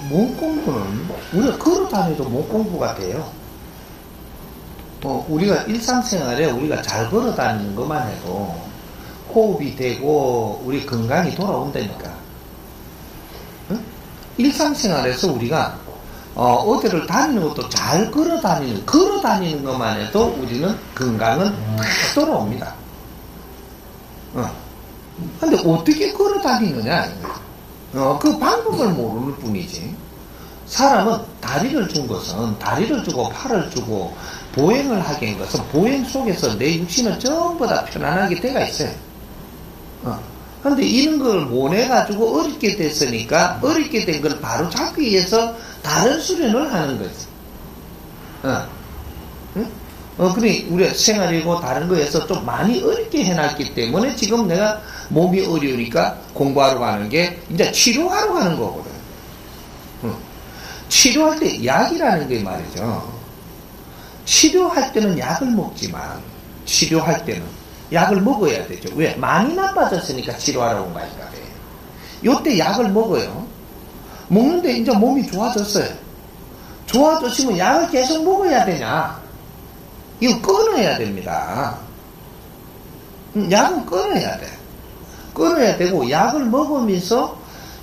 몸 공부는 우리가 걸어 다녀도 몸 공부가 돼요. 우리가 일상생활에 우리가 잘 걸어 다니는 것만 해도 호흡이 되고 우리 건강이 돌아온다니까. 응? 일상생활에서 우리가 어디를 다니는 것도 잘 걸어 다니는 것만 해도 우리는 건강은 다 돌아옵니다. 근데 어떻게 걸어 다니느냐? 그 방법을 모르는 뿐이지. 사람은 다리를 준 것은 다리를 주고 팔을 주고 보행을 하게 한 것은 보행 속에서 내 육신은 전부 다 편안하게 돼가 있어요. 근데 이런 걸 못 해가지고 어렵게 됐으니까 어렵게 된 걸 바로 잡기 위해서 다른 수련을 하는 거지. 그래, 우리 생활이고 다른 거에서 좀 많이 어렵게 해놨기 때문에 지금 내가 몸이 어려우니까 공부하러 가는 게 이제 치료하러 가는 거거든. 치료할 때 약이라는 게 말이죠. 치료할 때는 약을 먹지만 치료할 때는 약을 먹어야 되죠. 왜? 많이 나빠졌으니까 치료하러 온 거니까. 요때 약을 먹어요. 먹는데 이제 몸이 좋아졌어요. 좋아졌으면 약을 계속 먹어야 되냐? 이거 끊어야 됩니다. 약은 끊어야 돼. 끊어야 되고 약을 먹으면서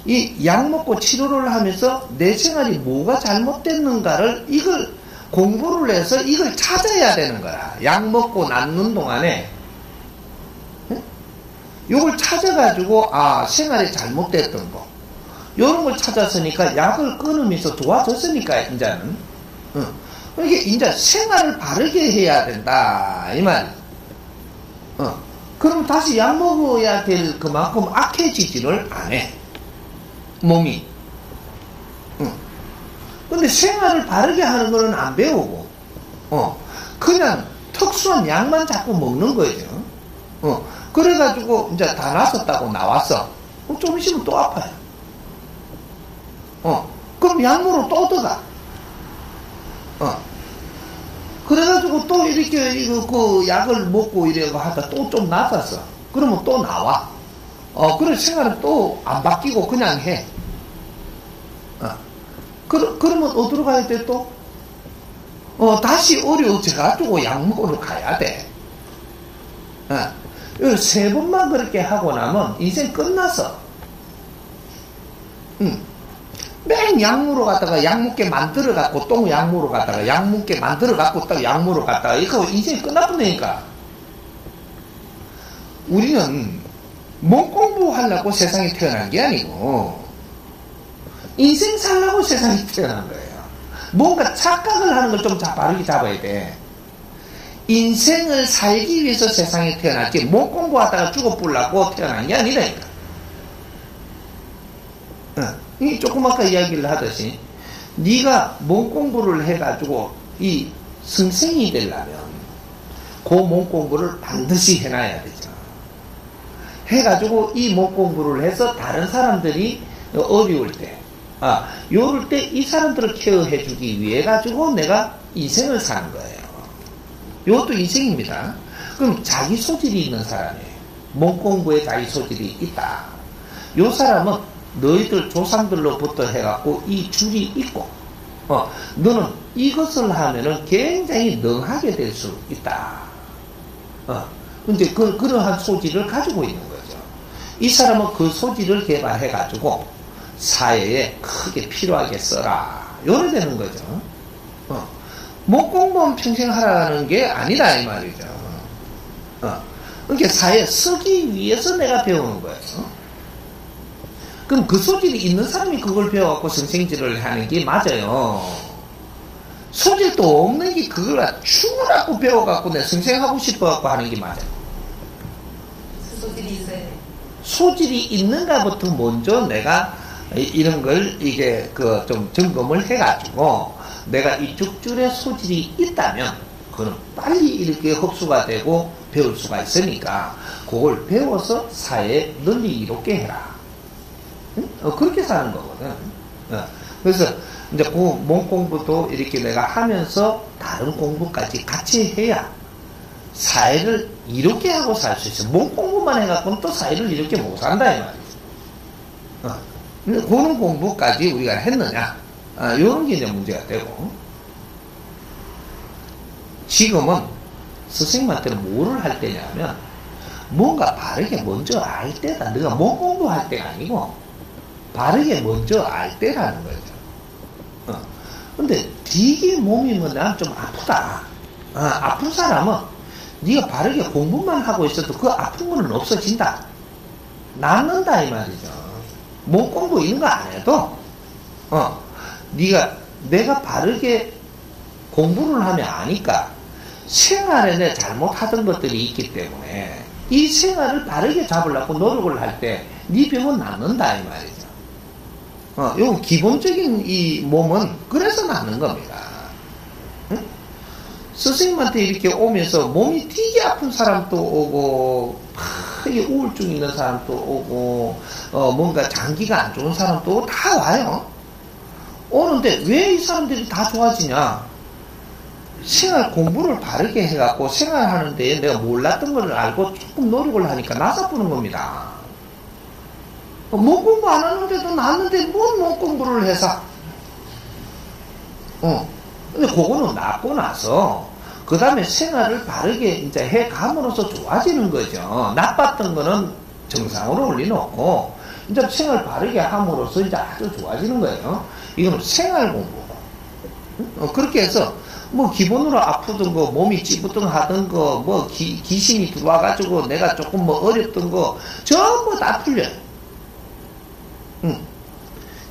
이 약 먹고 치료를 하면서 내 생활이 뭐가 잘못됐는가를 이걸 공부를 해서 이걸 찾아야 되는 거야. 약 먹고 낫는 동안에 요걸 찾아가지고 생활이 잘못됐던 거 요런 걸 찾았으니까 약을 끊으면서 도와줬으니까 이제는 이게 이제 생활을 바르게 해야 된다 이 말. 그럼 다시 약 먹어야 될 그만큼 악해지지를 않아 몸이. 근데 생활을 바르게 하는 거는 안 배우고 그냥 특수한 약만 자꾸 먹는 거죠. 그래가지고 이제 다 나섰다고 나왔어. 좀 있으면 또 아파요. 그럼 약물로 또 들어가. 그래가지고 또 이렇게 그 약을 먹고 이래고 하다 또 좀 나섰어. 그러면 또 나와. 그래 생활은 또 안 바뀌고 그냥 해. 그러면 어디로 가야 돼 또? 다시 어려워져가지고 약 먹으러 가야 돼. 세 번만 그렇게 하고 나면 인생 끝났어. 맨 약물로 갔다가 약 먹게 만들어 갖고 또 약물로 갔다가 약 먹게 만들어 갖고 또 약물로 갔다가 이거 인생이 끝나버리니까. 우리는 몸 공부하려고 세상에 태어난 게 아니고 인생 살려고 세상에 태어난 거예요. 뭔가 착각을 하는 걸 좀 바르게 잡아야 돼. 인생을 살기 위해서 세상에 태어났지 몸 공부하다가 죽어보려고 태어난 게 아니라니까. 이 조금 아까 이야기를 하듯이 네가 몸 공부를 해가지고 이 승생이 되려면 그 몸 공부를 반드시 해놔야 되죠. 해가지고 이 몸 공부를 해서 다른 사람들이 어려울 때 요럴 때 이 사람들을 케어해 주기 위해 가지고 내가 인생을 사는 거예요. 이것도 인생입니다. 그럼 자기 소질이 있는 사람이에요. 몸 공부에 자기 소질이 있다. 요 사람은 너희들 조상들로부터 해갖고 이 줄이 있고 너는 이것을 하면은 굉장히 능하게 될 수 있다. 근데 그러한 소질을 가지고 있는 거죠. 이 사람은 그 소질을 개발해 가지고 사회에 크게 필요하게 써라. 요래 되는 거죠. 몸 공부만 평생 하라는 게 아니다 이 말이죠. 그러니까 사회에 쓰기 위해서 내가 배우는 거예요. 그럼 그 소질이 있는 사람이 그걸 배워갖고 성생지를 하는 게 맞아요. 소질도 없는 게 그걸 죽으라고 배워갖고 내가 성생하고 싶어갖고 하는 게 맞아요. 소질이 있어야 돼. 소질이 있는가부터 먼저 내가 이런 걸 이게 좀 점검을 해가지고 내가 이쪽 줄에 소질이 있다면 그건 빨리 이렇게 흡수가 되고 배울 수가 있으니까 그걸 배워서 사회에 널리 이롭게 해라. 그렇게 사는 거거든. 그래서 이제 그 몸 공부도 이렇게 내가 하면서 다른 공부까지 같이 해야 사회를 이렇게 하고 살 수 있어. 몸 공부만 해갖고는 또 사회를 이렇게 못 산다 이 말이지. 그런 공부까지 우리가 했느냐? 이런 게 이제 문제가 되고, 지금은 스승님한테는 뭐를 할 때냐면, 뭔가 바르게 먼저 알 때다. 네가 뭐 공부할 때가 아니고, 바르게 먼저 알 때라는 거죠. 근데 되게 몸이 난 좀 아프다. 아픈 사람은 네가 바르게 공부만 하고 있어도 그 아픈 거는 없어진다. 낫는다 이 말이죠. 몸 공부 이런 거 안 해도 내가 바르게 공부를 하면 아니까 생활에 내 잘못하던 것들이 있기 때문에 이 생활을 바르게 잡으려고 노력을 할 때 네 병은 낫는다 이 말이죠. 요 기본적인 이 몸은 그래서 낫는 겁니다. 응? 스승님한테 이렇게 오면서 몸이 되게 아픈 사람도 오고 크게 우울증 있는 사람도 오고 뭔가 장기가 안 좋은 사람도 오고 다 와요. 오는데 왜 이 사람들이 다 좋아지냐? 생활 공부를 바르게 해갖고 생활하는 데에 내가 몰랐던 걸 알고 조금 노력을 하니까 나서보는 겁니다. 몸 공부 안 하는데도 낫는데 뭔 몸 공부를 해서? 근데 그거는 낫고 나서 그 다음에 생활을 바르게 이제 해 감으로써 좋아지는 거죠. 나빴던 거는 정상으로 올려놓고 이제 생활 바르게 함으로써 이제 아주 좋아지는 거예요. 이거는 생활 공부. 그렇게 해서 뭐 기본으로 아프던 거, 몸이 찌뿌둥하던 거, 뭐 귀신이 들어와가지고 내가 조금 뭐 어렵던 거 전부 다 풀려요.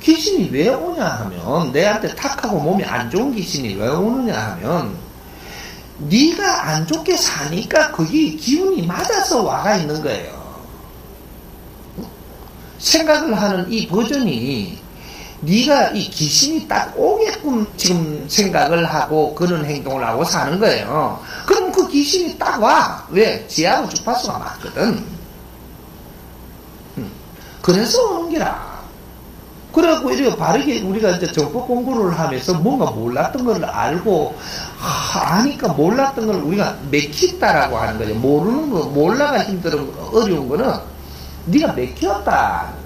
귀신이 왜 오냐 하면 내한테 탁하고 몸이 안 좋은 귀신이 왜 오느냐 하면 네가 안 좋게 사니까 거기 기운이 맞아서 와가 있는 거예요. 생각을 하는 이 버전이 네가 이 귀신이 딱 오게끔 지금 생각을 하고 그런 행동을 하고 사는 거예요. 그럼 그 귀신이 딱 와. 왜? 지하고 주파수가 맞거든. 그래서 오는 게라. 그래갖고 이렇게 바르게 우리가 이제 정법 공부를 하면서 뭔가 몰랐던 걸 알고 아니까 몰랐던 걸 우리가 맥힌다라고 하는 거죠. 모르는 거, 몰라가 힘들은 어려운 거는 네가 맥혔다는 거예요.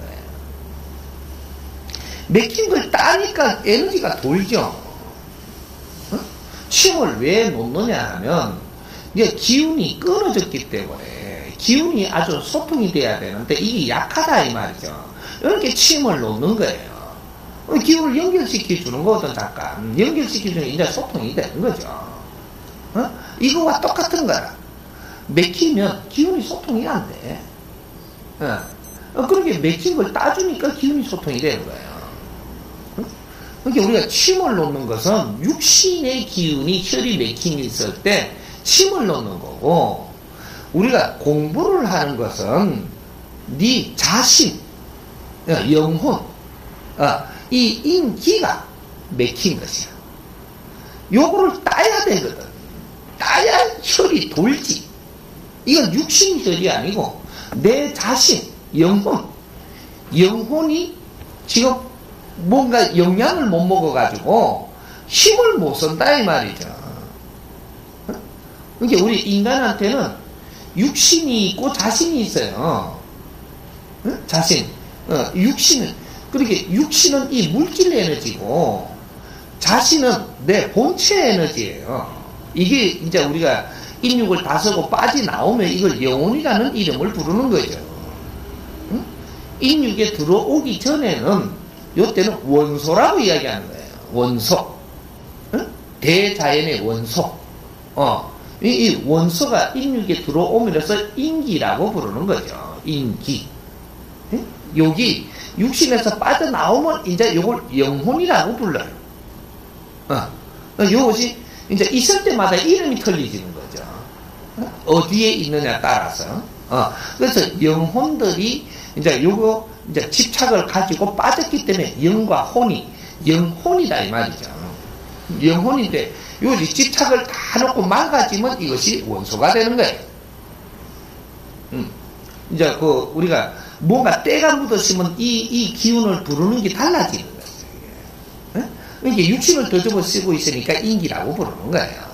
맥힌 걸 따니까 에너지가 돌죠. 침을 왜 놓느냐 하면 이게 기운이 끊어졌기 때문에 기운이 아주 소통이 돼야 되는데 이게 약하다 이 말이죠. 이렇게 침을 놓는 거예요. 기운을 연결시켜 주는 거거든. 잠깐 연결시켜 주면 이제 소통이 되는 거죠. 이거와 똑같은 거야. 맥히면 기운이 소통이 안 돼. 그렇게 맥힌 걸 따주니까 기운이 소통이 되는 거예요. 그러니까 우리가 침을 놓는 것은 육신의 기운이 혈이 맥힘이 있을 때 침을 놓는 거고, 우리가 공부를 하는 것은 네 자신, 영혼, 이 인기가 맥힌 것이야. 요거를 따야 되거든. 따야 혈이 돌지. 이건 육신 혈이 아니고 내 자신, 영혼이 지금 뭔가 영양을 못 먹어가지고 힘을 못 쓴다 이 말이죠. 그러니까 우리 인간한테는 육신이 있고 자신이 있어요. 자신. 육신은, 그렇게 육신은 이 물질 에너지고 자신은 내 본체 에너지예요. 이게 이제 우리가 인육을 다 쓰고 빠져나오면 이걸 영혼이라는 이름을 부르는 거죠. 인육에 들어오기 전에는 요때는 원소라고 이야기하는 거예요. 원소. 대자연의 원소. 이 원소가 인육에 들어오면서 인기라고 부르는 거죠. 인기. 여기 육신에서 빠져나오면 이제 요걸 영혼이라고 불러요. 요것이 이제 있을 때마다 이름이 틀려지는 거죠. 어디에 있느냐 따라서. 그래서 영혼들이 이제 요거 이제 집착을 가지고 빠졌기 때문에 영과 혼이 영혼이다 이 말이죠. 영혼인데 요 집착을 다 놓고 망가지면 이것이 원소가 되는 거예요. 이제 그 우리가 뭔가 때가 묻었으면 이 기운을 부르는 게 달라지는 거예요. 그러니까 육신을 더접어 쓰고 있으니까 인기라고 부르는 거예요.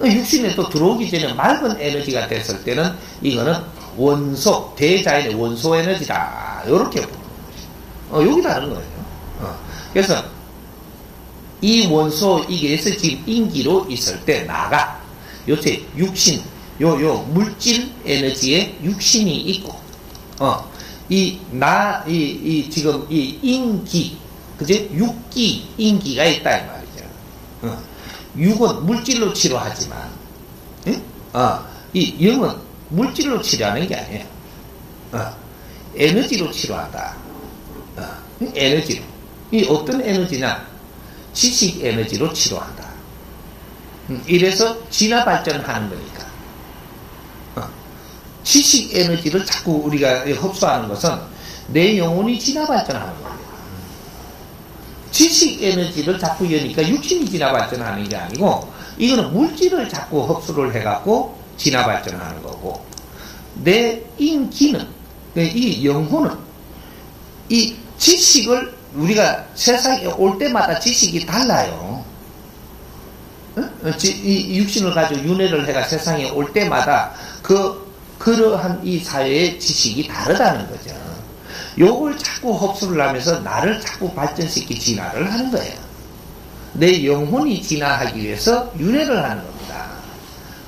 육신에 또 들어오기 전에 맑은 에너지가 됐을 때는 이거는 원소, 대자연의 원소 에너지다. 이렇게 부르는 여기 다른 거예요. 그래서 이 원소 이게서 지금 인기로 있을 때 나가 요새 육신 요 물질 에너지에 육신이 있고 지금 이 인기 그제 육기 인기가 있다 이 말이죠. 육은 물질로 치료하지만 이 영은 물질로 치료하는 게 아니에요. 에너지로 치료한다. 에너지로. 이 어떤 에너지냐? 지식 에너지로 치료한다. 이래서 진화 발전하는 거니까. 지식 에너지를 자꾸 우리가 흡수하는 것은 내 영혼이 진화 발전하는 겁니다. 지식 에너지를 자꾸 여니까 육신이 진화 발전하는 게 아니고 이거는 물질을 자꾸 흡수를 해갖고 진화 발전하는 거고 내 인기는 이 영혼은 이 지식을 우리가 세상에 올 때마다 지식이 달라요. 이 육신을 가지고 윤회를 해가 세상에 올 때마다 그러한 이 사회의 지식이 다르다는 거죠. 요걸 자꾸 흡수를 하면서 나를 자꾸 발전시키 진화를 하는 거예요. 내 영혼이 진화하기 위해서 윤회를 하는 겁니다.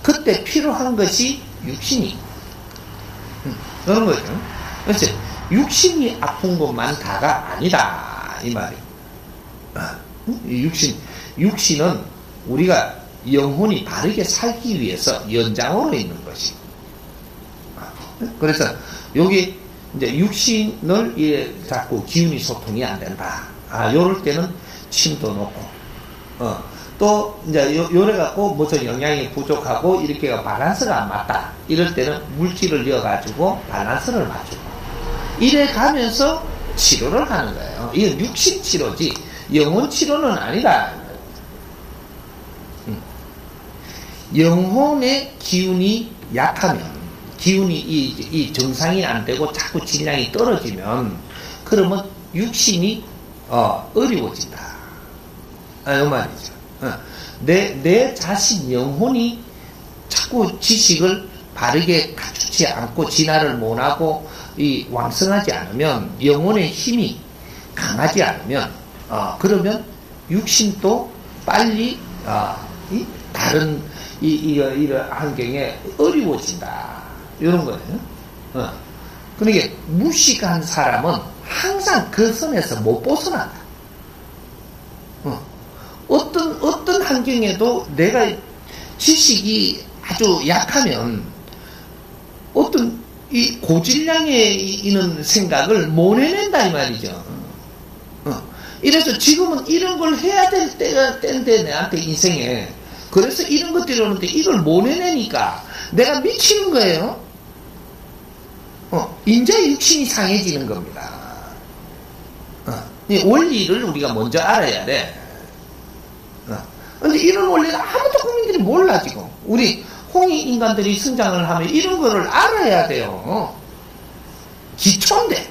그때 필요한 것이 육신이 그런 거죠. 그래서 육신이 아픈 것만 다가 아니다 이 말이에요. 육신은 우리가 영혼이 바르게 살기 위해서 연장으로 있는 것이. 그래서 여기 이제 육신을 자꾸 기운이 소통이 안 된다. 요럴 때는 침도 놓고, 또 이제 요래 갖고 무슨 영양이 부족하고 이렇게 밸런스가 안 맞다. 이럴 때는 물질을 넣어가지고 밸런스를 맞추고 이래 가면서 치료를 하는 거예요. 이건 육신 치료지 영혼 치료는 아니다. 영혼의 기운이 약하면 기운이 이 정상이 안 되고 자꾸 질량이 떨어지면 그러면 육신이 어려워진다. 이 말이죠. 내 자신 영혼이 자꾸 지식을 바르게 갖추지 않고 진화를 못하고 이 왕성하지 않으면 영혼의 힘이 강하지 않으면 그러면 육신도 빨리 다른 이런 환경에 어려워진다. 이런 거예요. 그러니까 무식한 사람은 항상 그 선에서 못 벗어난다. 어떤 환경에도 내가 지식이 아주 약하면 어떤 이 고질량에 있는 생각을 못 해낸다 이 말이죠. 이래서 지금은 이런 걸 해야 될 때가 때인데 내한테 인생에 그래서 이런 것들이 오는데 이걸 못 해내니까 내가 미치는 거예요. 인자 육신이 상해지는 겁니다. 이 원리를 우리가 먼저 알아야 돼. 근데 이런 원리를 아무도 국민들이 몰라 지금. 우리 홍익 인간들이 성장을 하면 이런 거를 알아야 돼요. 기초인데.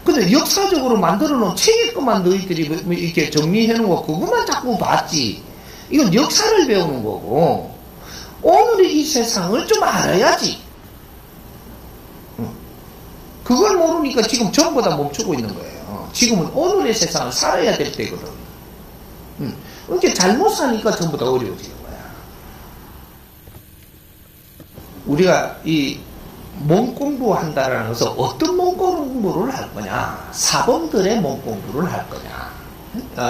근데 역사적으로 만들어 놓은 책에 것만 너희들이 이렇게 정리해 놓은 거 그것만 자꾸 봤지. 이건 역사를 배우는 거고 오늘의 이 세상을 좀 알아야지. 그걸 모르니까 지금 전부 다 멈추고 있는 거예요. 지금은 오늘의 세상을 살아야 될 때거든. 이렇게 잘못 사니까 전부 다 어려워지는 거야. 이가 이 몸 공부한다라는 것은 어떤 몸 공부를 할 거냐? 사범들의 몸 공부를 할 거냐?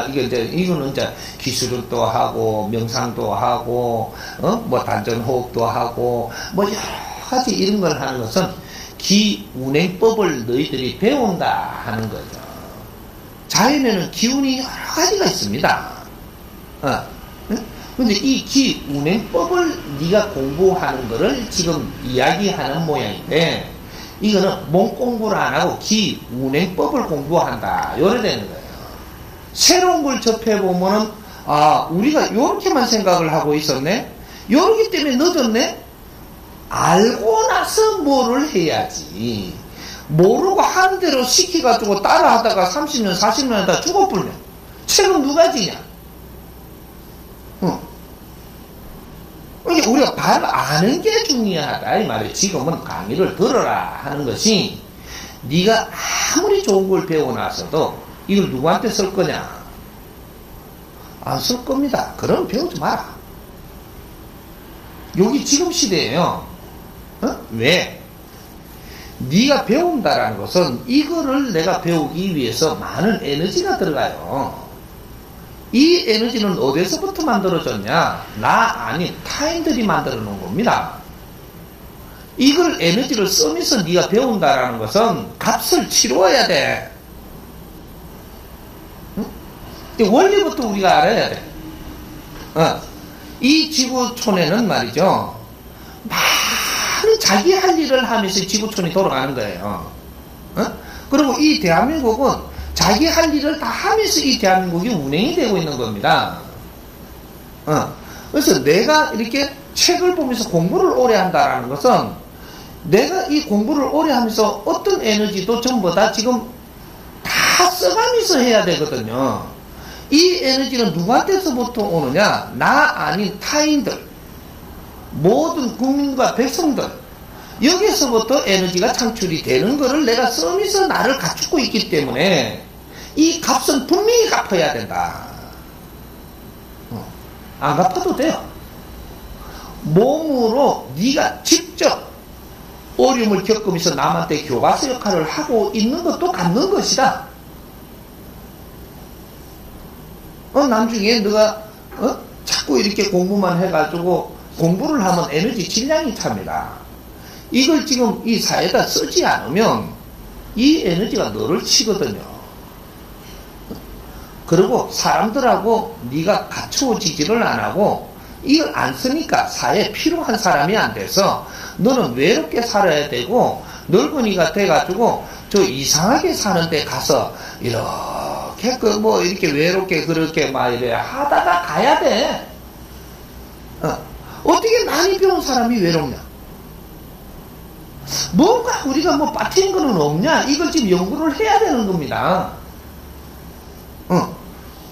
이거는 이제 기술도 하고, 명상도 하고, 뭐 단전호흡도 하고, 뭐 여러 가지 이런 걸 하는 것은 기운행법을 너희들이 배운다 하는 거죠. 자연에는 기운이 여러 가지가 있습니다. 근데 이 기운행법을 네가 공부하는 거를 지금 이야기하는 모양인데 이거는 몸 공부를 안 하고 기운행법을 공부한다. 요래 되는 거예요. 새로운 걸 접해보면은 우리가 요렇게만 생각을 하고 있었네? 요러기 때문에 늦었네? 알고 나서 뭐를 해야지. 모르고 하는 대로 시켜가지고 따라하다가 30년, 40년 하다 죽어버려. 책은 누가 지냐? 그러니까 우리가 바로 아는 게 중요하다 이 말이에요. 지금은 강의를 들어라 하는 것이 네가 아무리 좋은 걸 배워놨어도 이걸 누구한테 쓸 거냐? 안 쓸 겁니다. 그럼 배우지 마라. 여기 지금 시대예요. 왜? 네가 배운다라는 것은 이거를 내가 배우기 위해서 많은 에너지가 들어가요. 이 에너지는 어디서부터 만들어졌냐? 나 아닌 타인들이 만들어 놓은 겁니다. 이걸 에너지를 쓰면서 네가 배운다라는 것은 값을 치러야 돼. 원리부터 우리가 알아야 돼. 이 지구촌에는 말이죠, 많은 자기 할 일을 하면서 지구촌이 돌아가는 거예요. 그리고 이 대한민국은 자기 할 일을 다 하면서 이 대한민국이 운행이 되고 있는 겁니다. 그래서 내가 이렇게 책을 보면서 공부를 오래 한다라는 것은 내가 이 공부를 오래 하면서 어떤 에너지도 전부 다 지금 다 써가면서 해야 되거든요. 이 에너지는 누구한테서부터 오느냐? 나 아닌 타인들, 모든 국민과 백성들, 여기서부터 에너지가 창출이 되는 것을 내가 쓰면서 나를 갖추고 있기 때문에 이 값은 분명히 갚아야 된다. 안 갚아도 돼요. 몸으로 네가 직접 어려움을 겪으면서 남한테 교과서 역할을 하고 있는 것도 갚는 것이다. 나중에 너가 자꾸 이렇게 공부만 해가지고 공부를 하면 에너지 질량이 찹니다. 이걸 지금 이 사회에다 쓰지 않으면 이 에너지가 너를 치거든요. 그리고 사람들하고 네가 갖추어지지를 안 하고 이걸 안 쓰니까 사회에 필요한 사람이 안 돼서 너는 외롭게 살아야 되고 늙은이가 돼가지고 저 이상하게 사는 데 가서 이렇게 이렇게 외롭게 그렇게 막 이래 하다가 가야 돼. 어떻게 많이 배운 사람이 외롭냐? 뭔가 우리가 빠뜨린 거는 없냐? 이걸 지금 연구를 해야 되는 겁니다.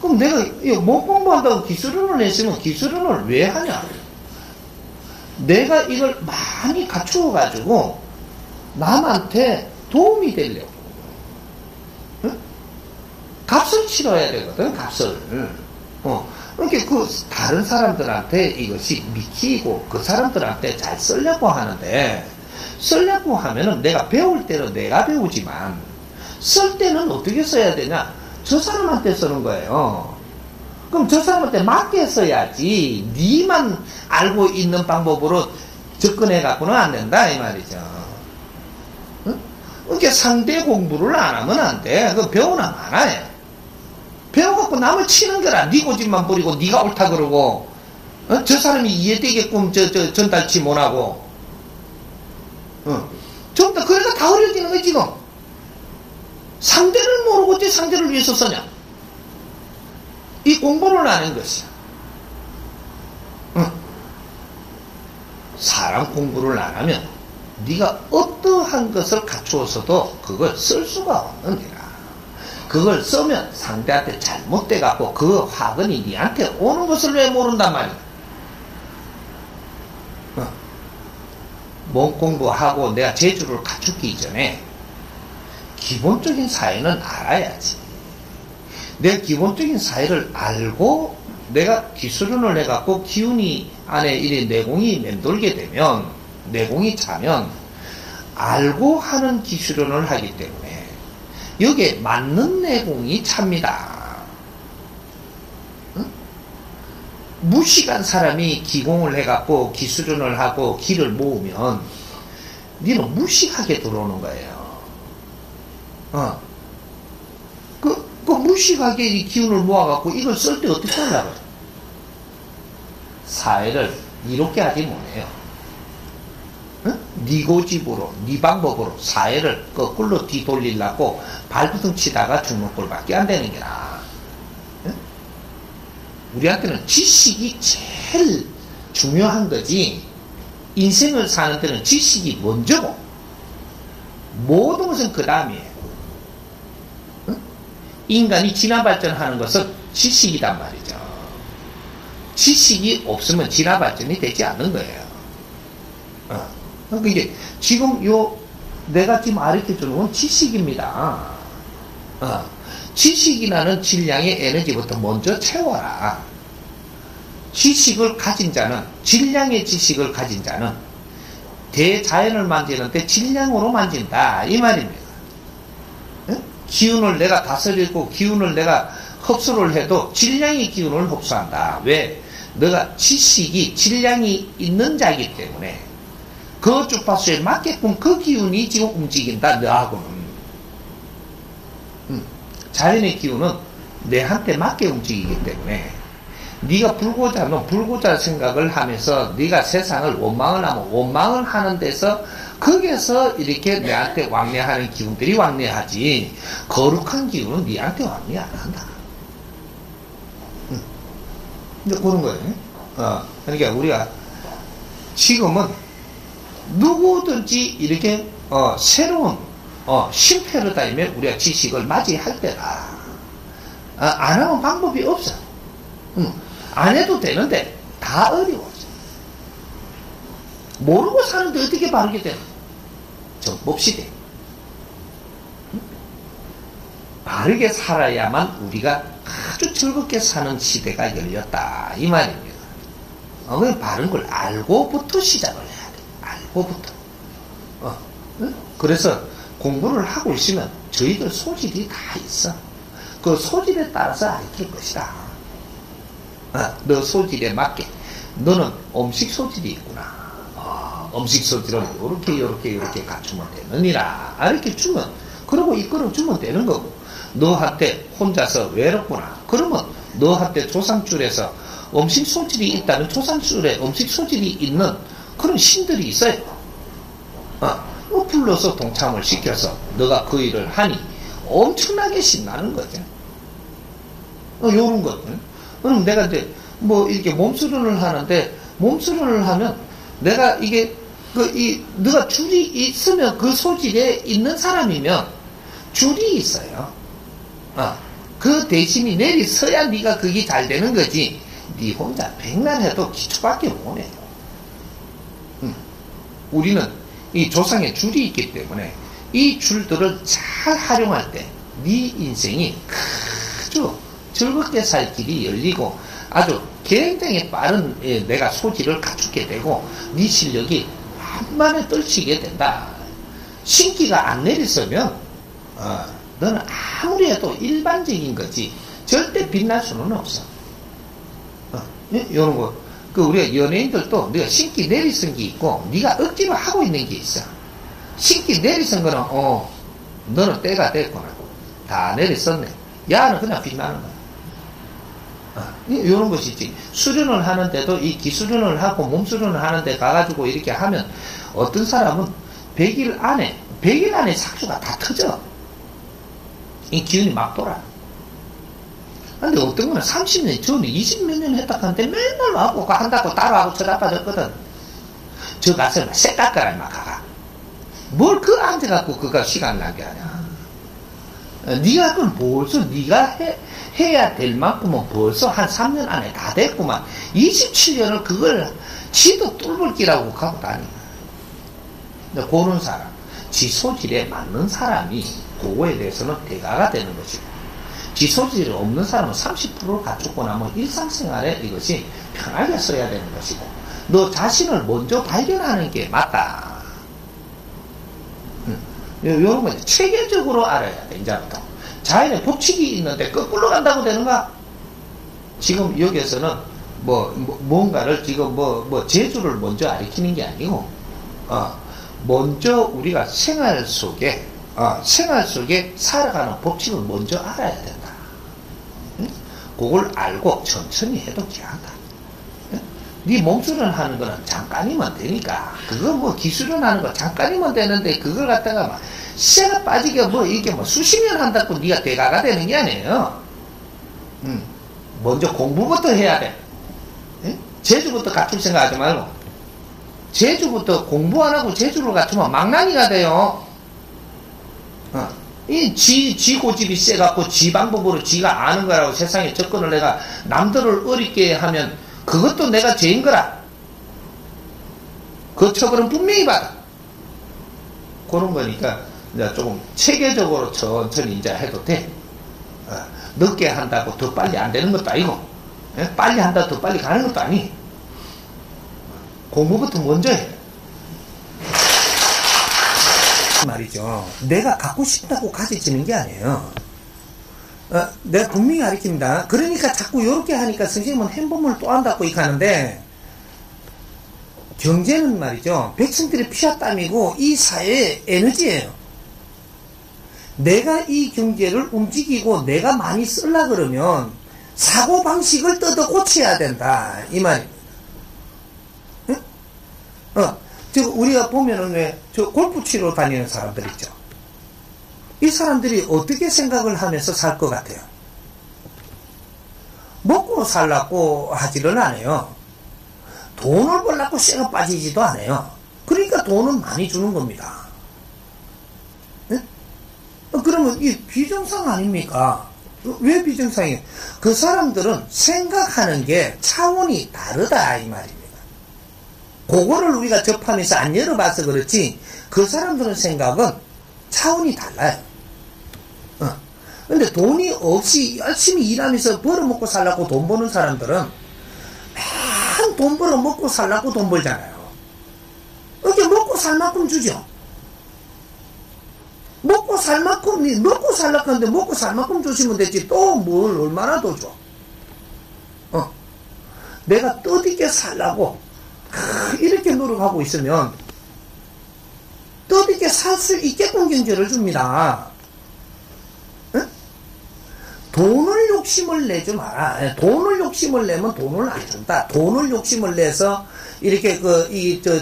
그럼 내가 몸 공부한다고 기술론을 했으면 기술론을 왜 하냐? 내가 이걸 많이 갖추어 가지고 남한테 도움이 되려고. 값을 치러야 되거든, 값을. 이렇게 다른 사람들한테 이것이 미치고 그 사람들한테 잘 쓰려고 하는데, 쓰려고 하면은 내가 배울 때는 내가 배우지만, 쓸 때는 어떻게 써야 되냐? 저 사람한테 쓰는 거예요. 그럼 저 사람한테 맞게 써야지, 니만 알고 있는 방법으로 접근해 갖고는 안 된다, 이 말이죠. 그러니까 상대 공부를 안 하면 안 돼. 그거 배우나 마나요. 배워갖고 남을 치는 거라. 네 고집만 부리고 네가 옳다 그러고 저 사람이 이해되게끔 전달치 못하고 전부 다 그래서 다 어려지는 거야 지금. 상대를 모르고 어째 상대를 위해서 쓰냐. 이 공부를 안 하는 것이야. 사람 공부를 안 하면 네가 어떠한 것을 갖추어서도 그걸 쓸 수가 없는 거야. 그걸 쓰면 상대한테 잘못돼 갖고 그 화근이 니한테 오는 것을 왜 모른단 말이야. 몸 공부하고 내가 재주를 갖추기 이전에 기본적인 사회는 알아야지. 내 기본적인 사회를 알고 내가 기술론을 해갖고 기운이 안에 이래 내공이 맴돌게 되면, 내공이 차면 알고 하는 기술론을 하기 때문에 여기에 맞는 내공이 찹니다. 무식한 사람이 기공을 해갖고 기술론을 하고 기를 모으면 니는 무식하게 들어오는 거예요. 그 무식하게 이 기운을 모아갖고 이걸 쓸 때 어떻게 하려고? 사회를 이롭게 하지 못해요. 네 고집으로, 네 방법으로 사회를 거꾸로 뒤돌리려고 발부둥 치다가 죽는 꼴밖에 안 되는 게라. 우리한테는 지식이 제일 중요한 거지. 인생을 사는 데는 지식이 먼저고 모든 것은 그 다음이에요. 인간이 진화 발전하는 것은 지식이란 말이죠. 지식이 없으면 진화 발전이 되지 않는 거예요. 그러니까 이게 지금 내가 지금 가르쳐주는 건 지식입니다. 지식이라는 질량의 에너지부터 먼저 채워라. 지식을 가진 자는, 질량의 지식을 가진 자는 대자연을 만지는데 질량으로 만진다 이 말입니다. 기운을 내가 다스리고 기운을 내가 흡수를 해도 질량의 기운을 흡수한다. 왜? 너가 지식이 질량이 있는 자이기 때문에 그 주파수에 맞게끔 그 기운이 지금 움직인다. 너하고는 자연의 기운은 내한테 맞게 움직이기 때문에 네가 불고자 생각을 하면서 네가 세상을 원망을 하면 원망을 하는 데서 거기에서 이렇게 내한테 왕래하는 기운들이 왕래하지 거룩한 기운은 네한테 왕래 안 한다. 이제 그런 거예요. 그러니까 우리가 지금은 누구든지 이렇게 새로운 신패러다임에 우리가 지식을 맞이할 때다. 안 하면 방법이 없어. 안 해도 되는데 다 어려워. 모르고 사는데 어떻게 바르게 되나? 좀 봅시다. 바르게 살아야만 우리가 아주 즐겁게 사는 시대가 열렸다 이 말입니다. 그 바른 걸 알고부터 시작을 해야 돼. 알고부터. 그래서 공부를 하고 있으면 저희들 소질이 다 있어. 그 소질에 따라서 가르칠 것이다. 너 소질에 맞게 너는 음식 소질이 있구나. 음식 소질은 요렇게 갖추면 되느니라. 이렇게 주면, 그러고 이끌어 주면 되는 거고, 너한테 혼자서 외롭구나. 그러면 너한테 조상줄에서 음식 소질이 있다는 조상줄에 음식 소질이 있는 그런 신들이 있어요. 불러서 동참을 시켜서 너가 그 일을 하니 엄청나게 신나는 거죠. 요런 것들. 그럼 내가 이제 뭐 이렇게 몸수련을 하는데, 몸수련을 하면 내가 이게 너가 줄이 있으면 그 소질에 있는 사람이면 줄이 있어요. 그 대신이 내리서야 네가 그게 잘 되는 거지. 네 혼자 백날 해도 기초밖에 못 해요. 우리는 이 조상의 줄이 있기 때문에 이 줄들을 잘 활용할 때 네 인생이 아주 즐겁게 살 길이 열리고 아주 굉장히 빠른 내가 소질을 갖추게 되고 네 실력이 한만에 떨치게 된다. 신기가 안 내리서면 너는 아무리 해도 일반적인 거지 절대 빛날 수는 없어. 이런 거. 우리가 연예인들도 네가 신기 내리선 게 있고 네가 억지로 하고 있는 게 있어. 신기 내리선 거는 너는 때가 됐구나. 다 내렸었네. 야는 그냥 빛나는 거야. 이런 것이지. 수련을 하는데도 이 기수련을 하고 몸수련을 하는데 가가지고 이렇게 하면 어떤 사람은 100일 안에 삭수가 다 터져. 이 기운이 막 돌아. 근데 어떤 거는 30년 전에 20몇 년 했다 하는데 맨날 와갖고 한다고 따라하고 쳐다빠졌거든. 저 가서 막 쎄 깎아라 막 가가. 뭘 그 앉아갖고 그가 시간 낭비하냐. 네가 그건 벌써 네가 해야 될 만큼은 벌써 한 3년 안에 다 됐구만. 27년을 그걸 지도 뚫을기라고 가고 다니. 근데 그런 사람, 지 소질에 맞는 사람이 그거에 대해서는 대가가 되는 것이고, 지 소질이 없는 사람은 30%를 갖추고 나면 일상생활에 이것이 편하게 써야 되는 것이고, 너 자신을 먼저 발견하는 게 맞다. 이런 거 체계적으로 알아야 돼. 이제부터 자연의 법칙이 있는데 거꾸로 간다고 되는가? 지금 여기에서는 뭔가를 지금 재주를 먼저 가르치는 게 아니고 먼저 우리가 생활 속에 살아가는 법칙을 먼저 알아야 된다. 그걸 알고 천천히 해도 귀하다. 네 몸수련 하는 거는 잠깐이면 되니까, 그거 기술련 하는 거 잠깐이면 되는데, 그걸 갖다가 쇠가 빠지게 이게 수십 년 한다고 네가 대가가 되는 게 아니에요. 먼저 공부부터 해야 돼. 재주부터 갖출 생각하지 말고, 재주부터 공부 안 하고 재주를 갖추면 망나니가 돼요. 지 고집이 세갖고 지 방법으로 지가 아는 거라고 세상에 접근을 내가 남들을 어렵게 하면 그것도 내가 죄인 거라. 그 처벌은 분명히 받아. 그런 거니까 이제 조금 체계적으로 천천히 이제 해도 돼. 늦게 한다고 더 빨리 안 되는 것도 아니고, 빨리 한다고 더 빨리 가는 것도 아니. 공부부터 먼저 해. 말이죠. 내가 갖고 싶다고 가지치는 게 아니에요. 내가 분명히 가르칩니다. 그러니까 자꾸 이렇게 하니까 선생님은 행보문을 또 한다고 이렇게 하는데, 경제는 말이죠. 백성들의 피와 땀이고 이 사회의 에너지예요. 내가 이 경제를 움직이고 내가 많이 쓰려 그러면 사고방식을 뜯어 고쳐야 된다. 이 말입니다. 응? 지금 우리가 보면은 왜 저 골프 치러 다니는 사람들 있죠. 이 사람들이 어떻게 생각을 하면서 살 것 같아요? 먹고 살라고 하지를 않아요. 돈을 벌라고 쇠가 빠지지도 않아요. 그러니까 돈은 많이 주는 겁니다. 네? 그러면 이 비정상 아닙니까? 왜 비정상이에요? 그 사람들은 생각하는 게 차원이 다르다 이 말입니다. 그거를 우리가 접하면서 안 열어봐서 그렇지 그 사람들은 생각은 차원이 달라요. 근데 돈이 없이 열심히 일하면서 벌어먹고 살라고 돈 버는 사람들은 맨 돈 벌어먹고 살라고 돈 벌잖아요. 이렇게 먹고 살 만큼 주죠. 먹고 살 만큼, 먹고 살라고 하는데 먹고 살 만큼 주시면 되지 또 뭘 얼마나 더 줘. 내가 뜻있게 살라고 이렇게 노력하고 있으면 뜻있게 살 수 있게끔 경제를 줍니다. 응? 돈을 욕심을 내지 마라. 돈을 욕심을 내면 돈을 안 준다. 돈을 욕심을 내서 이렇게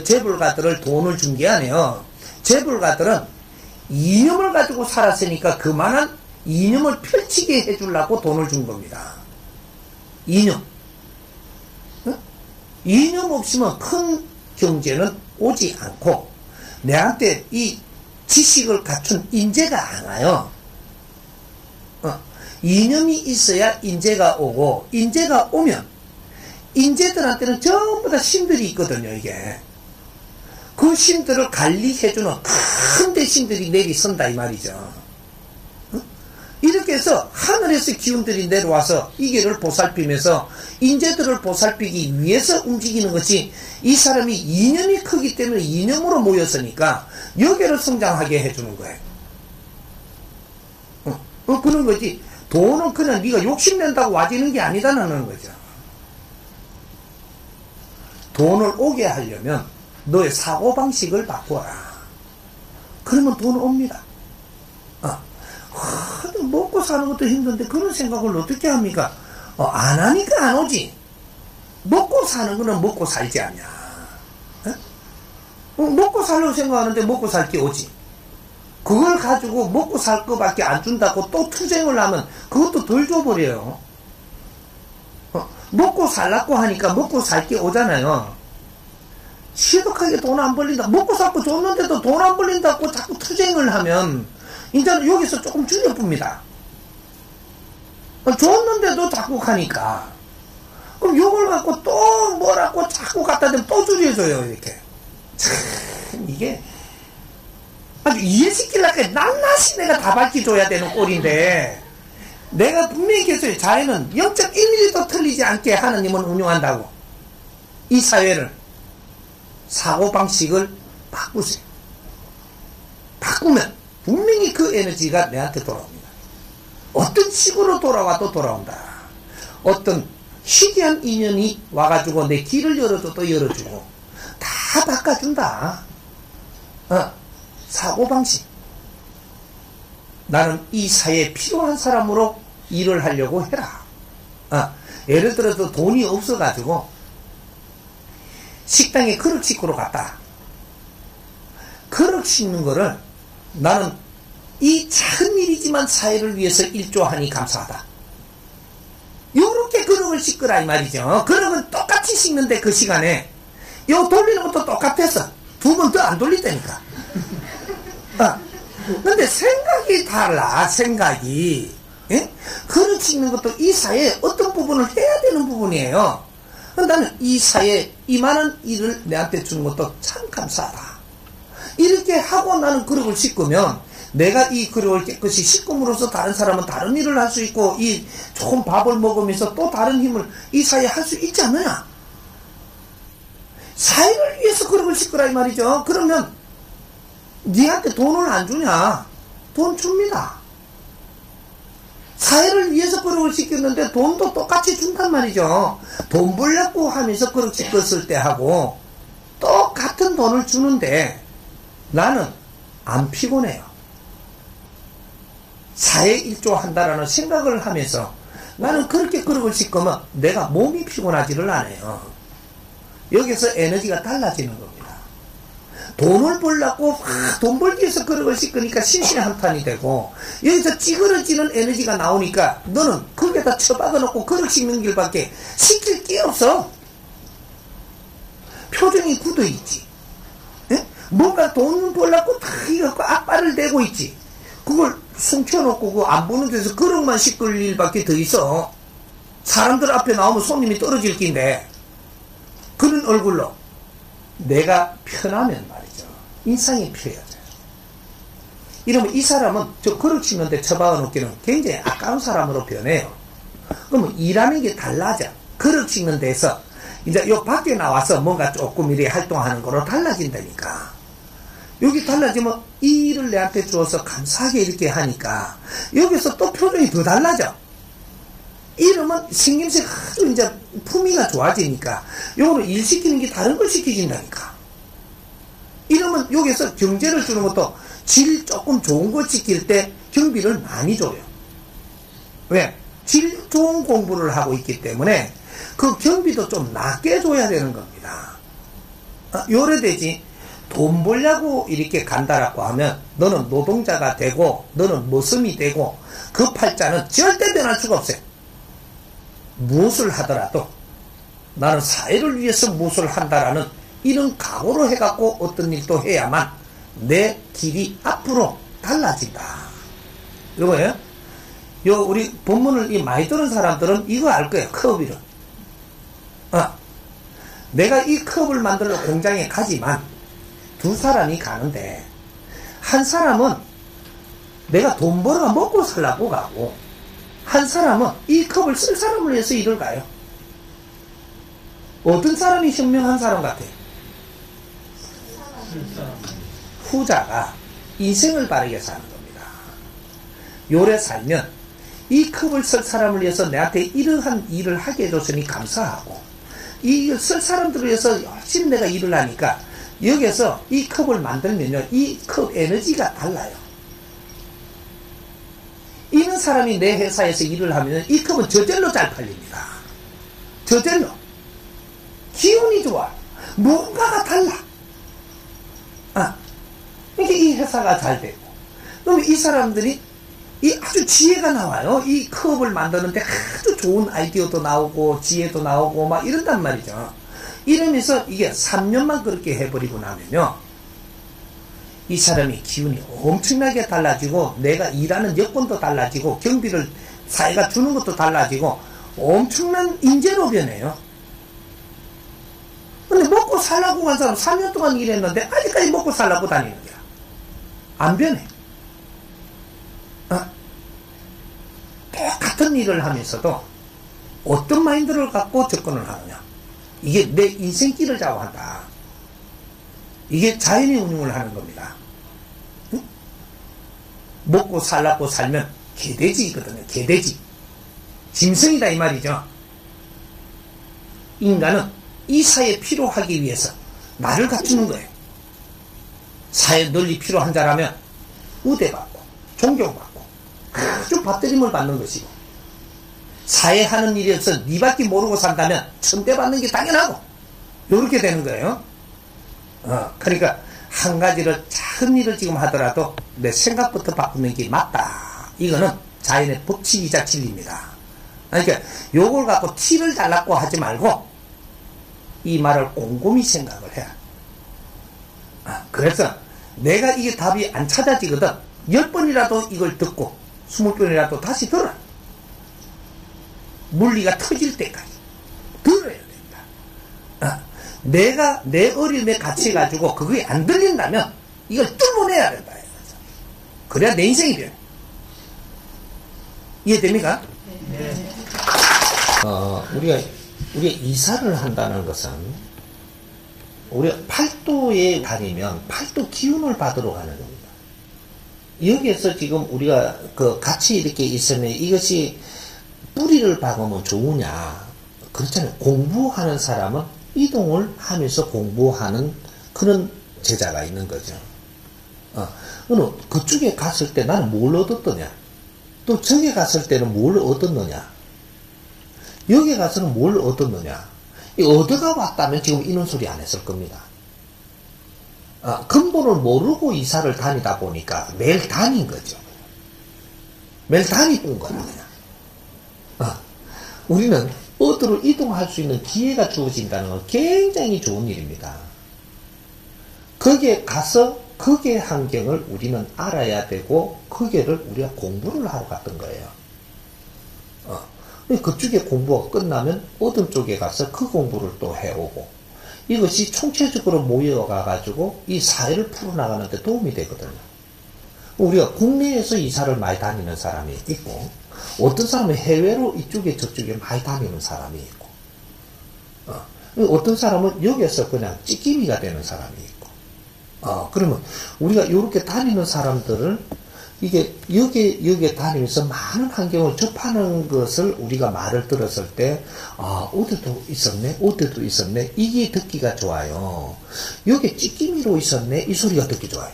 재벌가들을 돈을 준 게 아니에요. 재벌가들은 이념을 가지고 살았으니까 그만한 이념을 펼치게 해주려고 돈을 준 겁니다. 이념. 응? 이념 없으면 큰 경제는 오지 않고 내한테 이 지식을 갖춘 인재가 안 와요. 이념이 있어야 인재가 오고 인재가 오면 인재들한테는 전부 다 신들이 있거든요. 이게 그 신들을 관리해주는 큰 대신들이 내리선다 이 말이죠. 이렇게 해서 하늘에서 기운들이 내려와서 이 길을 보살피면서 인재들을 보살피기 위해서 움직이는 것이 이 사람이 이념이 크기 때문에 이념으로 모였으니까 여기를 성장하게 해주는 거예요. 그런 거지. 돈은 그냥 네가 욕심낸다고 와지는 게 아니다라는 거죠. 돈을 오게 하려면 너의 사고방식을 바꿔라. 그러면 돈 옵니다. 먹고 사는 것도 힘든데 그런 생각을 어떻게 합니까? 안 하니까 안 오지. 먹고 사는 거는 먹고 살지 않냐. 먹고 살려고 생각하는데 먹고 살 게 오지. 그걸 가지고 먹고 살 거밖에 안 준다고 또 투쟁을 하면 그것도 덜 줘버려요. 먹고 살라고 하니까 먹고 살 게 오잖아요. 시덕하게 돈 안 벌린다. 먹고 살고 줬는데도 돈 안 벌린다고 자꾸 투쟁을 하면 이제는 여기서 조금 줄여봅니다. 줬는데도 자꾸 가니까. 그럼 요걸 갖고 또 뭐라고 자꾸 갖다 대면 또 줄여줘요, 이렇게. 참, 이게 아주 이해시키려고 낱낱이 내가 다 밝혀줘야 되는 꼴인데, 내가 분명히 했어요. 자연은 0.1mm도 틀리지 않게 하느님은 운용한다고. 이 사회를, 사고방식을 바꾸세요. 바꾸면 분명히 그 에너지가 내한테 돌아옵니다. 어떤 식으로 돌아와도 돌아온다. 어떤 희귀한 인연이 와가지고 내 길을 열어줘도 열어주고 다 바꿔준다. 사고방식. 나는 이 사회에 필요한 사람으로 일을 하려고 해라. 예를 들어서 돈이 없어가지고 식당에 그릇 씻고로 갔다. 그릇 씻는 거를 나는 이 작은 일이지만 사회를 위해서 일조하니 감사하다. 요렇게 그릇을 씻거라 이 말이죠. 그릇은 똑같이 씻는데 그 시간에 요 돌리는 것도 똑같았어. 두 번 더 안 돌리다니까. 근데 생각이 달라. 생각이. 예? 그릇 씻는 것도 이 사회에 어떤 부분을 해야 되는 부분이에요. 나는 이 사회에 이만한 일을 내한테 주는 것도 참 감사하다. 이렇게 하고 나는 그릇을 씻으면 내가 이 그릇을 깨끗이 씻음으로써 다른 사람은 다른 일을 할 수 있고 이 좋은 밥을 먹으면서 또 다른 힘을 이 사회에 할 수 있지 않느냐. 사회를 위해서 그릇을 씻으라 이 말이죠. 그러면 니한테 돈을 안 주냐? 돈 줍니다. 사회를 위해서 그릇을 씻겼는데 돈도 똑같이 준단 말이죠. 돈 벌려고 하면서 그릇 씻었을 때 하고 똑같은 돈을 주는데 나는 안 피곤해요. 사회에 일조한다라는 생각을 하면서 나는 그렇게 그릇을 씻으면 내가 몸이 피곤하지를 않아요. 여기서 에너지가 달라지는 겁니다. 돈을 벌려고 돈 벌기 위해서 그릇을 씻으니까 신신한탄이 되고 여기서 찌그러지는 에너지가 나오니까 너는 거기에다 처박아 놓고 그릇 씻는 길밖에 시킬 게 없어. 표정이 굳어 있지. 에? 뭔가 돈 벌려고 다 이거 앞발을 대고 있지. 그걸 숨겨놓고 그 안 보는 데서 그릇만 씻을 일밖에 더 있어. 사람들 앞에 나오면 손님이 떨어질 낀데 그런 얼굴로 내가 편하면 말이죠. 인상이 편해져요. 이러면 이 사람은 저 그릇 씻는데 처박아 놓기는 굉장히 아까운 사람으로 변해요. 그러면 일하는 게 달라져. 그릇 씻는 데서 이제 요 밖에 나와서 뭔가 조금 이렇게 활동하는 거로 달라진다니까. 여기 달라지면 이 일을 내한테 주어서 감사하게 이렇게 하니까 여기서 또 표정이 더 달라져. 이러면 생김새가 아주 이제 품위가 좋아지니까 요거는 일 시키는 게 다른 걸 시키진다니까. 이러면 여기서 경제를 주는 것도 질 조금 좋은 걸 시킬 때 경비를 많이 줘요. 왜? 질 좋은 공부를 하고 있기 때문에 그 경비도 좀 낮게 줘야 되는 겁니다. 요래되지 돈 벌려고 이렇게 간다라고 하면 너는 노동자가 되고 너는 머슴이 되고 그 팔자는 절대 변할 수가 없어요. 무엇을 하더라도 나는 사회를 위해서 무엇을 한다라는 이런 각오로 해갖고 어떤 일도 해야만 내 길이 앞으로 달라진다. 이거예요. 요 우리 본문을 많이 들은 사람들은 이거 알 거예요. 컵이를. 내가 이 컵을 만들어 공장에 가지만 두 사람이 가는데 한 사람은 내가 돈 벌어 먹고 살라고 가고 한 사람은 이 컵을 쓸 사람을 위해서 일을 가요. 어떤 사람이 현명한 사람 같아요? 후자가 인생을 바르게 사는 겁니다. 요래 살면 이 컵을 쓸 사람을 위해서 내한테 이러한 일을 하게 해줬으니 감사하고 이 쓸 사람들을 위해서 열심히 내가 일을 하니까 여기서 이 컵을 만들면요 이 컵 에너지가 달라요. 이런 사람이 내 회사에서 일을 하면 이 컵은 저절로 잘 팔립니다. 저절로 기운이 좋아. 뭔가가 달라. 이게 이 회사가 잘 되고 그러면 이 사람들이 이 아주 지혜가 나와요. 이 컵을 만드는데 아주 좋은 아이디어도 나오고 지혜도 나오고 막 이런단 말이죠. 이러면서 이게 3년만 그렇게 해버리고 나면요 이 사람이 기운이 엄청나게 달라지고 내가 일하는 여건도 달라지고 경비를 사회가 주는 것도 달라지고 엄청난 인재로 변해요. 근데 먹고 살라고 간 사람 3년 동안 일했는데 아직까지 먹고 살라고 다니는 거야. 안 변해. 똑같은 일을 하면서도 어떤 마인드를 갖고 접근을 하느냐. 이게 내 인생길을 좌우한다. 이게 자연의 운용을 하는 겁니다. 응? 먹고 살라고 살면 개돼지거든요. 개돼지. 짐승이다 이 말이죠. 인간은 이 사회에 필요하기 위해서 나를 갖추는 거예요. 사회 널리 필요한 자라면 우대받고 존경받고 아주 받들림을 받는 것이고 사회 하는 일이 없어 니밖에 모르고 산다면 천대받는 게 당연하고 이렇게 되는 거예요. 그러니까 한 가지를 작은 일을 지금 하더라도 내 생각부터 바꾸는 게 맞다. 이거는 자연의 법칙이자 진리입니다. 그러니까 요걸 갖고 티를 달라고 하지 말고 이 말을 곰곰이 생각을 해야. 그래서 내가 이게 답이 안 찾아지거든 10번이라도 이걸 듣고 20번이라도 다시 들어. 물리가 터질 때까지 들어야 된다. 내가 내 어려움에 갇혀가지고 그게 안 들린다면 이걸 뚫어내야 된다. 그래야 내 인생이 돼. 이해됩니까? 네. 우리가 이사를 한다는 것은 우리가 팔도에 다니면 팔도 기운을 받으러 가는 겁니다. 여기에서 지금 우리가 같이 이렇게 있으면 이것이 뿌리를 박으면 좋으냐? 그렇잖아요. 공부하는 사람은 이동을 하면서 공부하는 그런 제자가 있는 거죠. 그쪽에 갔을 때 나는 뭘 얻었더냐? 또 저기 갔을 때는 뭘 얻었느냐? 여기 가서는 뭘 얻었느냐? 얻어가 왔다면 지금 이런 소리 안 했을 겁니다. 근본을 모르고 이사를 다니다 보니까 매일 다닌 거죠. 매일 다니는 거야, 그냥. 우리는 어디로 이동할 수 있는 기회가 주어진다는 건 굉장히 좋은 일입니다. 거기에 가서 거기의 환경을 우리는 알아야 되고 거기를 우리가 공부를 하러 갔던 거예요. 그쪽에 공부가 끝나면 어떤 쪽에 가서 그 공부를 또 해오고 이것이 총체적으로 모여가 가지고 이 사회를 풀어나가는 데 도움이 되거든요. 우리가 국내에서 이사를 많이 다니는 사람이 있고 어떤 사람은 해외로 이쪽에 저쪽에 많이 다니는 사람이 있고 어떤 사람은 여기에서 그냥 찌끼미가 되는 사람이 있고 그러면 우리가 이렇게 다니는 사람들을 이게 여기에 다니면서 많은 환경을 접하는 것을 우리가 말을 들었을 때 어디도 있었네 이게 듣기가 좋아요. 여기 찌끼미로 있었네 이 소리가 듣기 좋아요.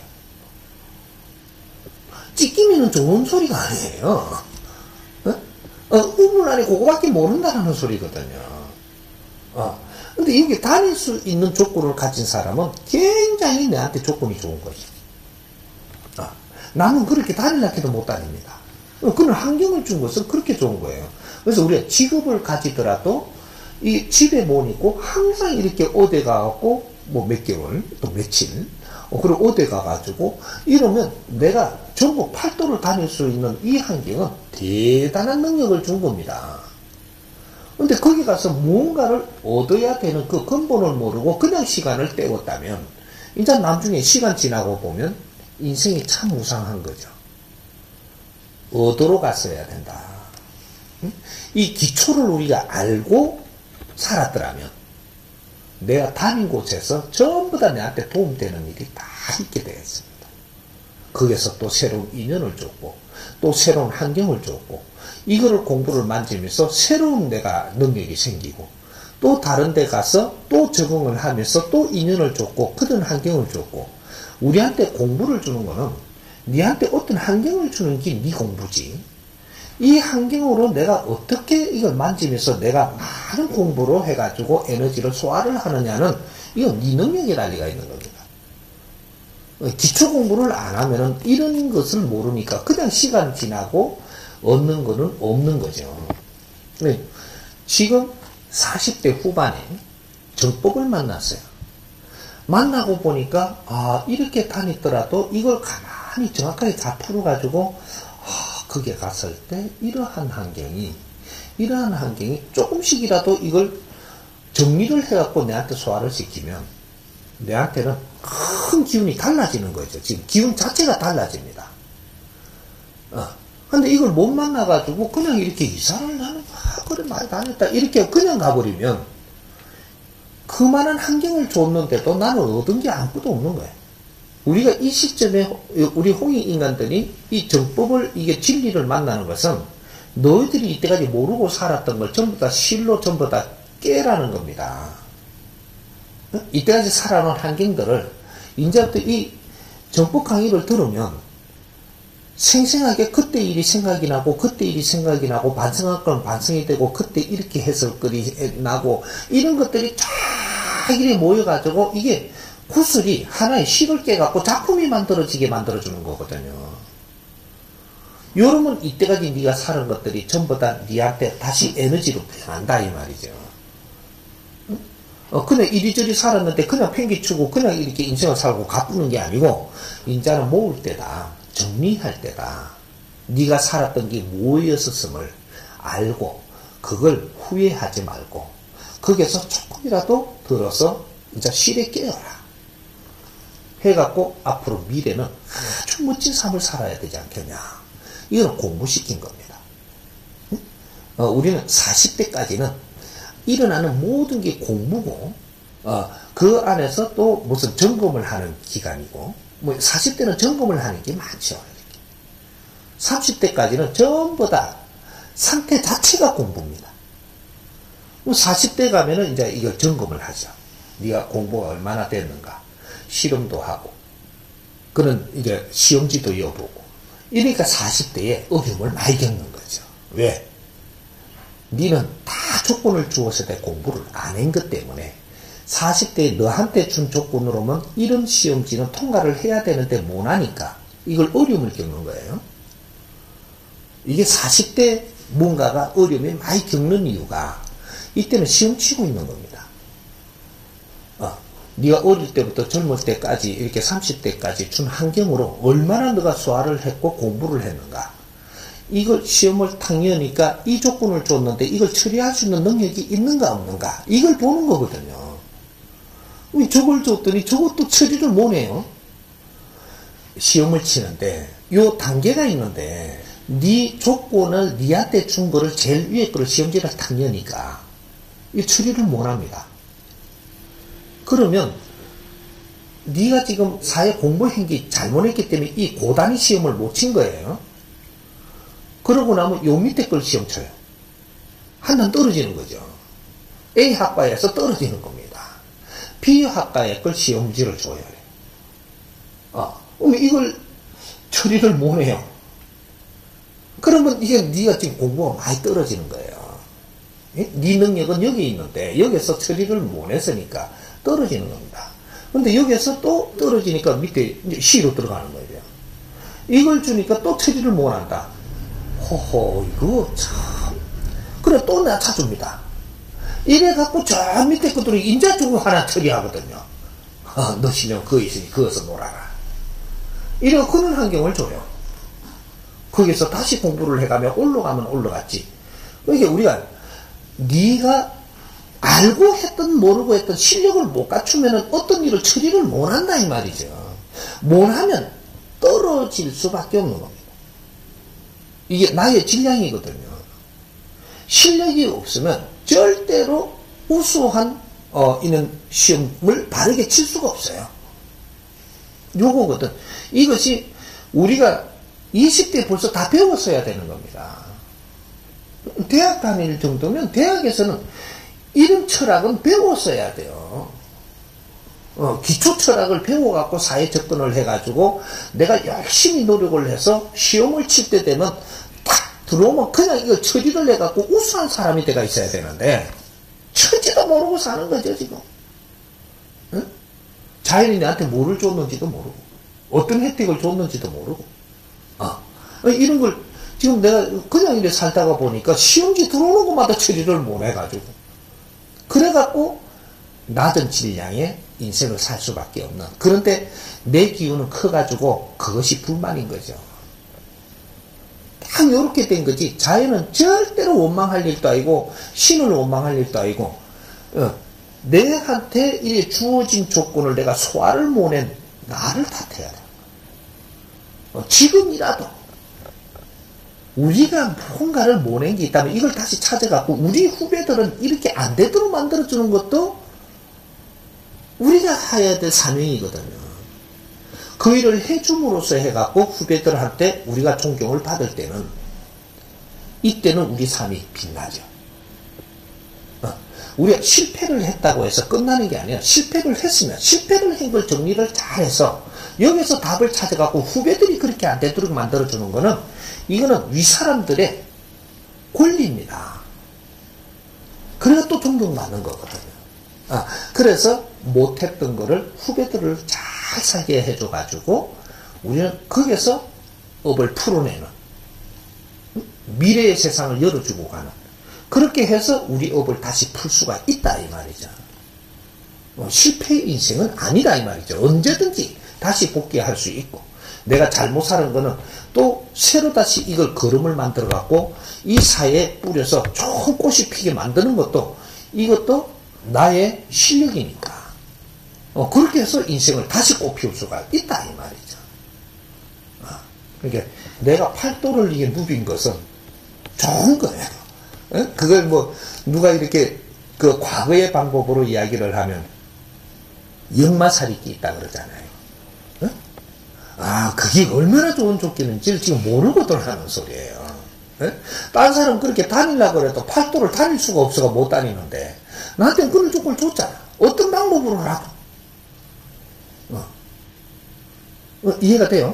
찌끼미는 좋은 소리가 아니에요. 우물 안에 그거밖에 모른다는 소리거든요. 근데 여기 다닐 수 있는 조건을 가진 사람은 굉장히 내한테 조건이 좋은 거죠. 남은 그렇게 다니려 해도 못 다닙니다. 그런 환경을 준 것은 그렇게 좋은 거예요. 그래서 우리가 직업을 가지더라도 이 집에 못 있고 항상 이렇게 어디 가갖고 뭐 몇 개월 또 며칠 그리고 어디 가가지고 이러면 내가 전국 팔도를 다닐 수 있는 이 환경은 대단한 능력을 준 겁니다. 근데 거기 가서 무언가를 얻어야 되는 그 근본을 모르고 그냥 시간을 때웠다면 이제 나중에 시간 지나고 보면 인생이 참 무상한 거죠. 얻으러 갔어야 된다. 이 기초를 우리가 알고 살았더라면 내가 다닌 곳에서 전부 다 내한테 도움되는 일이 다 있게 되겠습니다. 거기서 또 새로운 인연을 줬고 또 새로운 환경을 줬고 이거를 공부를 만지면서 새로운 내가 능력이 생기고 또 다른 데 가서 또 적응을 하면서 또 인연을 줬고 그런 환경을 줬고 우리한테 공부를 주는 거는 니한테 어떤 환경을 주는 게 니 공부지. 이 환경으로 내가 어떻게 이걸 만지면서 내가 많은 공부로 해가지고 에너지를 소화를 하느냐는 이건 니 능력에 달리가 있는 겁니다. 기초 공부를 안 하면은 이런 것을 모르니까 그냥 시간 지나고 얻는 거는 없는 거죠. 지금 40대 후반에 정법을 만났어요. 만나고 보니까 이렇게 다니더라도 이걸 가만히 정확하게 다 풀어가지고 거기에 갔을 때 이러한 환경이 조금씩이라도 이걸 정리를 해갖고 내한테 소화를 시키면 내한테는 큰 기운이 달라지는 거죠. 지금 기운 자체가 달라집니다. 근데 이걸 못 만나가지고 그냥 이렇게 이사를 나는 그래 많이 다녔다 이렇게 그냥 가버리면 그만한 환경을 줬는데도 나는 얻은 게 아무것도 없는 거예요. 우리가 이 시점에 우리 홍익 인간들이 이 정법을 이게 진리를 만나는 것은 너희들이 이때까지 모르고 살았던 걸 전부 다 실로 전부 다 깨라는 겁니다. 이때까지 살아온 환경들을 이제부터 이 정법 강의를 들으면 생생하게 그때 일이 생각이 나고 그때 일이 생각이 나고 반성할 건 반성이 되고 그때 이렇게 해석거리 나고 이런 것들이 쫙 이렇게 모여가지고 이게 구슬이 하나의 실을 깨갖고 작품이 만들어지게 만들어주는 거거든요. 여러분 이때까지 네가 살은 것들이 전부 다 네한테 다시 에너지로 변한다 이 말이죠. 그냥 이리저리 살았는데 그냥 팽개치고 그냥 이렇게 인생을 살고 가쁘는 게 아니고 이제는 모을 때다. 정리할 때다. 네가 살았던 게 뭐였었음을 알고 그걸 후회하지 말고 거기에서 조금이라도 들어서 이제 실에 깨어라. 해갖고 앞으로 미래는 아주 멋진 삶을 살아야 되지 않겠냐. 이거는 공부시킨 겁니다. 우리는 40대까지는 일어나는 모든 게 공부고, 그 안에서 또 무슨 점검을 하는 기간이고, 40대는 점검을 하는 게 많죠. 30대까지는 전부 다 상태 자체가 공부입니다. 40대 가면은 이제 이걸 점검을 하죠. 네가 공부가 얼마나 됐는가. 실험도 하고, 그는 이제 시험지도 여보고. 이러니까 40대에 어려움을 많이 겪는 거죠. 왜? 니는 다 조건을 주었을 때 공부를 안 한 것 때문에 40대에 너한테 준 조건으로면 이런 시험지는 통과를 해야 되는데 못하니까 이걸 어려움을 겪는 거예요. 이게 40대 뭔가가 어려움을 많이 겪는 이유가 이때는 시험 치고 있는 겁니다. 네가 어릴 때부터 젊을 때까지 이렇게 30대까지 준 환경으로 얼마나 너가 소화를 했고 공부를 했는가. 이걸 시험을 당연히까 이 조건을 줬는데 이걸 처리할 수 있는 능력이 있는가 없는가. 이걸 보는 거거든요. 저걸 줬더니 저것도 처리를 못해요. 시험을 치는데 요 단계가 있는데 네 조건을 니한테 준 거를 제일 위에 거를 시험지를 당연히까 이 처리를 못합니다. 그러면 네가 지금 사회 공부한 게 잘못했기 때문에 이 고단위 시험을 못 친 거예요. 그러고 나면 요 밑에 걸 시험 쳐요. 하나는 떨어지는 거죠. A 학과에서 떨어지는 겁니다. B 학과에 걸 시험지를 줘야 해요. 이걸 처리를 못 해요. 그러면 이게 네가 지금 공부가 많이 떨어지는 거예요. 네 능력은 여기 있는데 여기서 처리를 못 했으니까 떨어지는 겁니다. 근데 여기서 또 떨어지니까 밑에 이제 C로 들어가는 거예요. 이걸 주니까 또 처리를 못 한다. 호호, 이거 참. 그래, 또 낮춰줍니다. 이래갖고 저 밑에 것들은 인자 중에 하나 처리하거든요. 너 실력 그거 있으니 그것을 놀아라. 이래 그런 환경을 줘요. 거기서 다시 공부를 해가면 올라가면 올라갔지. 그러니까 우리가 네가 알고 했던 모르고 했던 실력을 못 갖추면 어떤 일을 처리를 못한다 이 말이죠. 못하면 떨어질 수밖에 없는 겁니다. 이게 나의 질량이거든요. 실력이 없으면 절대로 우수한 이런 시험을 바르게 칠 수가 없어요. 요거거든. 이것이 우리가 20대 벌써 다 배웠어야 되는 겁니다. 대학 다닐 정도면 대학에서는 이런 철학은 배웠어야 돼요. 기초 철학을 배워갖고 사회 접근을 해가지고 내가 열심히 노력을 해서 시험을 칠 때 되면 딱 들어오면 그냥 이걸 처리를 해갖고 우수한 사람이 돼가 있어야 되는데 처지도 모르고 사는 거죠 지금. 응? 자연이 내한테 뭐를 줬는지도 모르고 어떤 혜택을 줬는지도 모르고 이런 걸 지금 내가 그냥 이렇게 살다가 보니까 시험지 들어오는 것마다 처리를 못 해가지고 그래갖고 낮은 질량의 인생을 살 수밖에 없는. 그런데 내 기운은 커가지고 그것이 불만인 거죠. 딱 이렇게 된 거지. 자연은 절대로 원망할 일도 아니고 신을 원망할 일도 아니고 내한테 이래 주어진 조건을 내가 소화를 못낸 나를 탓해야 돼. 지금이라도 우리가 뭔가를 못낸 게 있다면 이걸 다시 찾아갖고 우리 후배들은 이렇게 안 되도록 만들어주는 것도 우리가 해야 될 사명이거든요. 그 일을 해줌으로써 해갖고 후배들한테 우리가 존경을 받을 때는 이때는 우리 삶이 빛나죠. 우리가 실패를 했다고 해서 끝나는 게 아니라 실패를 했으면 실패를 한 걸 정리를 잘해서 여기서 답을 찾아갖고 후배들이 그렇게 안 되도록 만들어주는 거는 이거는 윗사람들의 권리입니다. 그래야 또 존경받는 거거든요. 그래서 못했던 거를 후배들을 잘 살게 해줘가지고 우리는 거기서 업을 풀어내는 미래의 세상을 열어주고 가는 그렇게 해서 우리 업을 다시 풀 수가 있다 이 말이죠. 실패 인생은 아니다 이 말이죠. 언제든지 다시 복귀할 수 있고 내가 잘못 사는 거는 또 새로 다시 이걸 걸음을 만들어 갖고 이 사회에 뿌려서 좋은 꽃이 피게 만드는 것도 이것도 나의 실력이니까 그렇게 해서 인생을 다시 꽃피울 수가 있다 이 말이죠. 그러니까 내가 팔도를 이게 누빈 것은 좋은 거예요. 그걸 뭐 누가 이렇게 그 과거의 방법으로 이야기를 하면 역마살이기 있다 그러잖아요. 그게 얼마나 좋은 조끼는지 지금 모르고들 하는 소리예요. 다른 사람 그렇게 다니려고 해도 팔도를 다닐 수가 없어가 못 다니는데 나한테는 그런 조건을 줬잖아. 어떤 방법으로라도. 이해가 돼요?